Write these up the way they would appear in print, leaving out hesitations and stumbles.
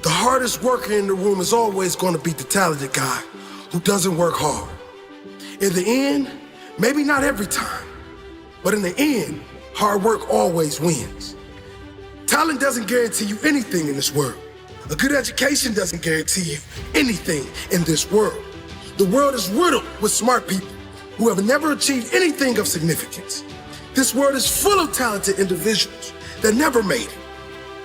The hardest worker in the room is always going to be the talented guy who doesn't work hard. In the end, maybe not every time, but in the end, hard work always wins. Talent doesn't guarantee you anything in this world. A good education doesn't guarantee you anything in this world. The world is riddled with smart people who have never achieved anything of significance. This world is full of talented individuals that never made it.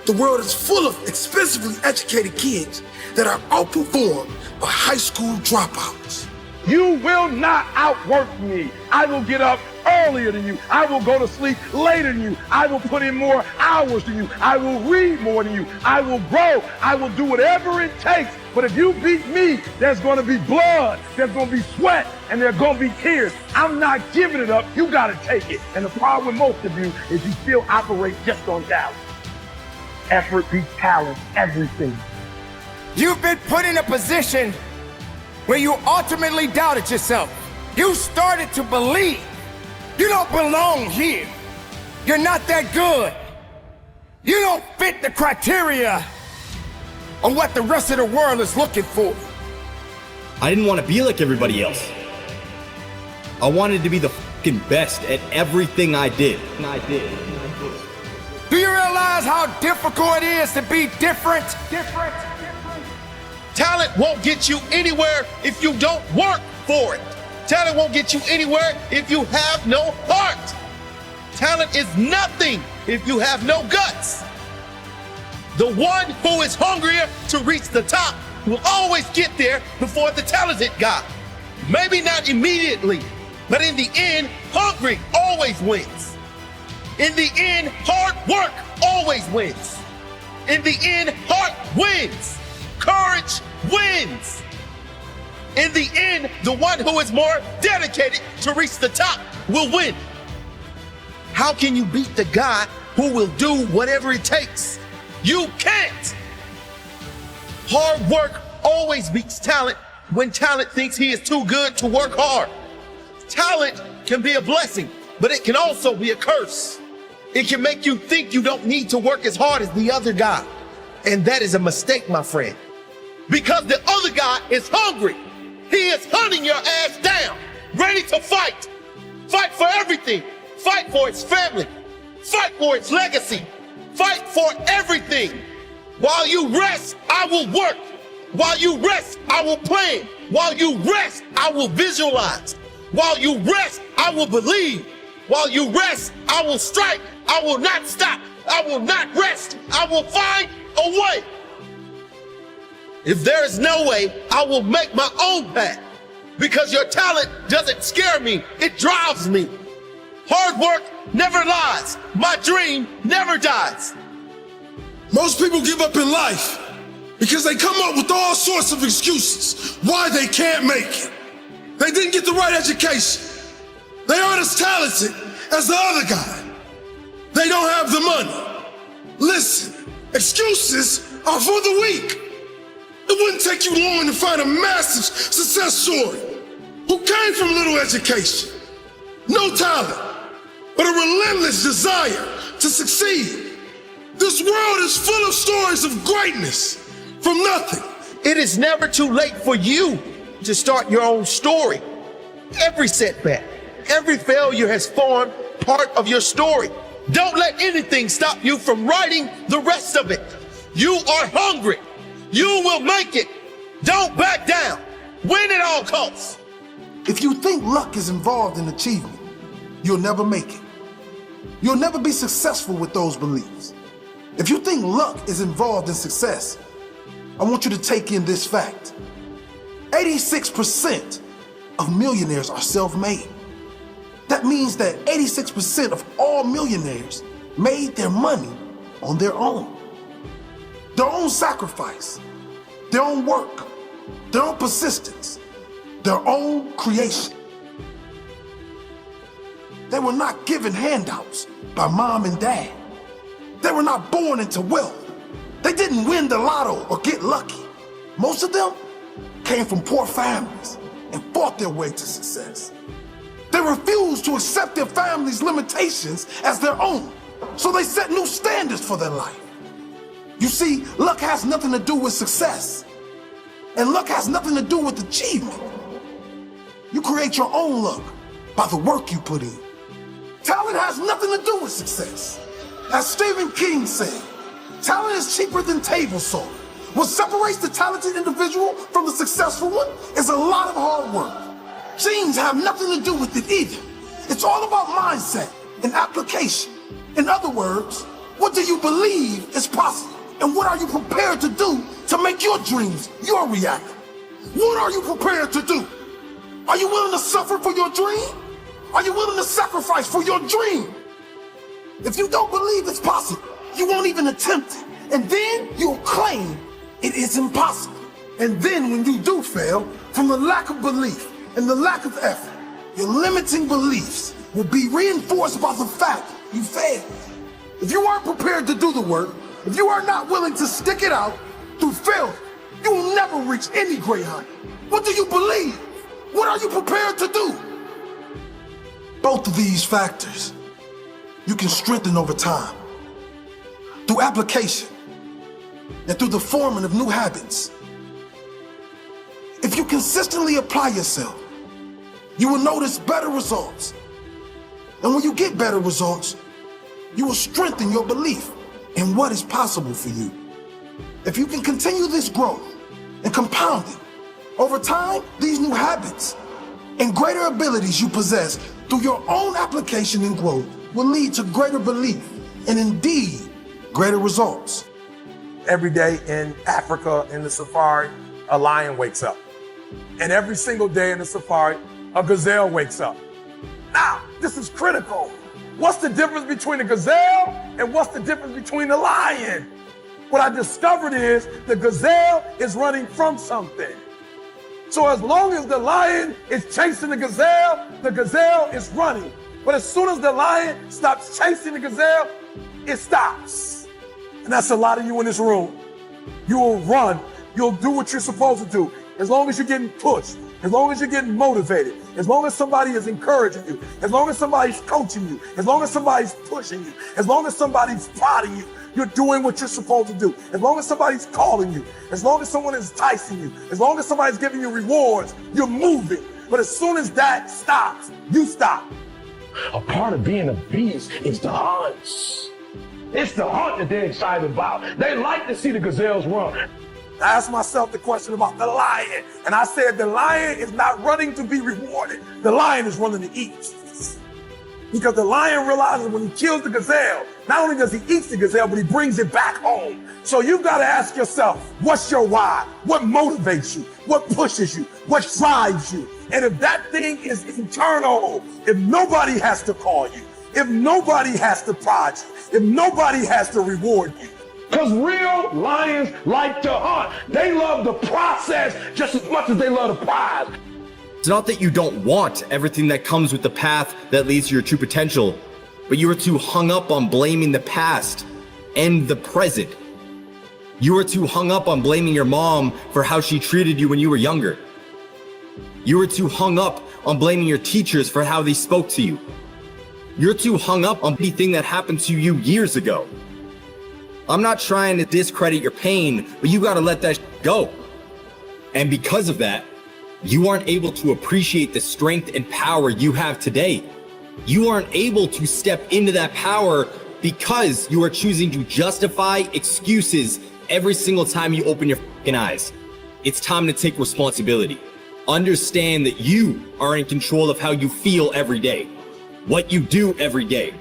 The world is full of expensively educated kids that are outperformed by high school dropouts. You will not outwork me. I will get up earlier than you. I will go to sleep later than you. I will put in more hours than you. I will read more than you. I will grow. I will do whatever it takes. But if you beat me, there's going to be blood, there's going to be sweat, and there's going to be tears. I'm not giving it up. You got to take it. And the problem with most of you is you still operate just on talent. Effort beats talent, everything. You've been put in a position where you ultimately doubted yourself. You started to believe you don't belong here. You're not that good. You don't fit the criteria of what the rest of the world is looking for. I didn't want to be like everybody else. I wanted to be the fucking best at everything I did. Do you realize how difficult it is to be different? Talent won't get you anywhere if you don't work for it. Talent won't get you anywhere if you have no heart. Talent is nothing if you have no guts. The one who is hungrier to reach the top will always get there before the talented guy. Maybe not immediately, but in the end, hungry always wins. In the end, hard work always wins. In the end, heart wins. Courage wins. In the end, the one who is more dedicated to reach the top will win. How can you beat the guy who will do whatever it takes? You can't. Hard work always beats talent when talent thinks he is too good to work hard. Talent can be a blessing, but it can also be a curse. It can make you think you don't need to work as hard as the other guy. And that is a mistake, my friend. Because the other guy is hungry. He is hunting your ass down, ready to fight. Fight for everything. Fight for its family. Fight for its legacy. Fight for everything. While you rest, I will work. While you rest, I will plan. While you rest, I will visualize. While you rest, I will believe. While you rest, I will strike. I will not stop. I will not rest. I will find a way. If there is no way, I will make my own path. Because your talent doesn't scare me, it drives me. Hard work never lies. My dream never dies. Most people give up in life because they come up with all sorts of excuses why they can't make it. They didn't get the right education. They aren't as talented as the other guy. They don't have the money. Listen, excuses are for the weak. It wouldn't take you long to find a massive success story who came from little education, no talent, but a relentless desire to succeed. This world is full of stories of greatness from nothing. It is never too late for you to start your own story. Every setback, every failure has formed part of your story. Don't let anything stop you from writing the rest of it. You are hungry. You will make it. Don't back down. Win at all costs. If you think luck is involved in achievement, you'll never make it. You'll never be successful with those beliefs. If you think luck is involved in success, I want you to take in this fact. 86% of millionaires are self-made. That means that 86% of all millionaires made their money on their own. Their own sacrifice, their own work, their own persistence, their own creation. They were not given handouts by mom and dad. They were not born into wealth. They didn't win the lotto or get lucky. Most of them came from poor families and fought their way to success. They refused to accept their family's limitations as their own, so they set new standards for their life. You see, luck has nothing to do with success. And luck has nothing to do with achievement. You create your own luck by the work you put in. Talent has nothing to do with success. As Stephen King said, talent is cheaper than table salt. What separates the talented individual from the successful one is a lot of hard work. Genes have nothing to do with it either. It's all about mindset and application. In other words, what do you believe is possible? And what are you prepared to do to make your dreams your reality? What are you prepared to do? Are you willing to suffer for your dream? Are you willing to sacrifice for your dream? If you don't believe it's possible, you won't even attempt it. And then you'll claim it is impossible. And then when you do fail, from the lack of belief and the lack of effort, your limiting beliefs will be reinforced by the fact you failed. If you aren't prepared to do the work, if you are not willing to stick it out through failure, you will never reach any great height. What do you believe? What are you prepared to do? Both of these factors you can strengthen over time through application and through the forming of new habits. If you consistently apply yourself, you will notice better results. And when you get better results, you will strengthen your belief in what is possible for you. If you can continue this growth and compound it, over time, these new habits and greater abilities you possess through your own application and growth will lead to greater belief and indeed greater results. Every day in Africa, in the safari, a lion wakes up. And every single day in the safari, a gazelle wakes up. Now, this is critical. What's the difference between a gazelle and what's the difference between the lion? What I discovered is the gazelle is running from something. So as long as the lion is chasing the gazelle is running. But as soon as the lion stops chasing the gazelle, it stops. And that's a lot of you in this room. You will run. You'll do what you're supposed to do. As long as you're getting pushed, as long as you're getting motivated, as long as somebody is encouraging you, as long as somebody's coaching you, as long as somebody's pushing you, as long as somebody's prodding you, you're doing what you're supposed to do. As long as somebody's calling you, as long as someone is enticing you, as long as somebody's giving you rewards, you're moving. But as soon as that stops, you stop. A part of being a beast is the hunt. It's the hunt that they're excited about. They like to see the gazelles run. I asked myself the question about the lion, and I said the lion is not running to be rewarded. The lion is running to eat. Because the lion realizes when he kills the gazelle, not only does he eat the gazelle, but he brings it back home. So you've got to ask yourself, what's your why? What motivates you? What pushes you? What drives you? And if that thing is internal, if nobody has to call you, if nobody has to prod you, if nobody has to reward you, because real lions like to hunt. They love the process just as much as they love the prize. It's not that you don't want everything that comes with the path that leads to your true potential, but you are too hung up on blaming the past and the present. You are too hung up on blaming your mom for how she treated you when you were younger. You are too hung up on blaming your teachers for how they spoke to you. You're too hung up on anything that happened to you years ago. I'm not trying to discredit your pain, but you gotta let that go. And because of that, you aren't able to appreciate the strength and power you have today. You aren't able to step into that power because you are choosing to justify excuses every single time you open your fucking eyes. It's time to take responsibility. Understand that you are in control of how you feel every day, what you do every day,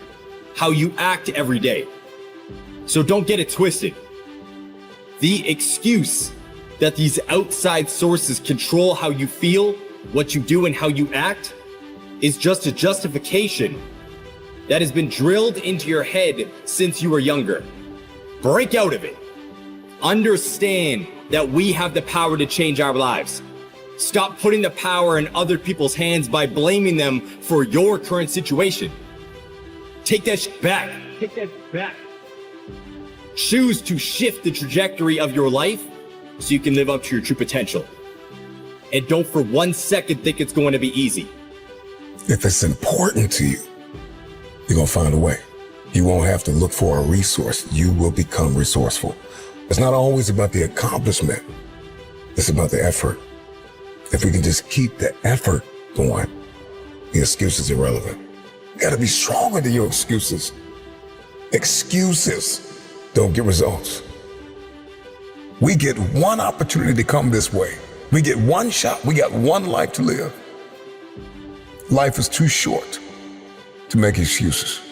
how you act every day. So don't get it twisted. The excuse that these outside sources control how you feel, what you do, and how you act is just a justification that has been drilled into your head since you were younger. Break out of it. Understand that we have the power to change our lives. Stop putting the power in other people's hands by blaming them for your current situation. Take that shit back. Take that back. Choose to shift the trajectory of your life so you can live up to your true potential. And don't for 1 second think it's going to be easy. If it's important to you, you're going to find a way. You won't have to look for a resource. You will become resourceful. It's not always about the accomplishment. It's about the effort. If we can just keep the effort going, the excuse is irrelevant. You gotta be stronger than your excuses. Excuses don't get results. We get one opportunity to come this way. We get one shot. We got one life to live. Life is too short to make excuses.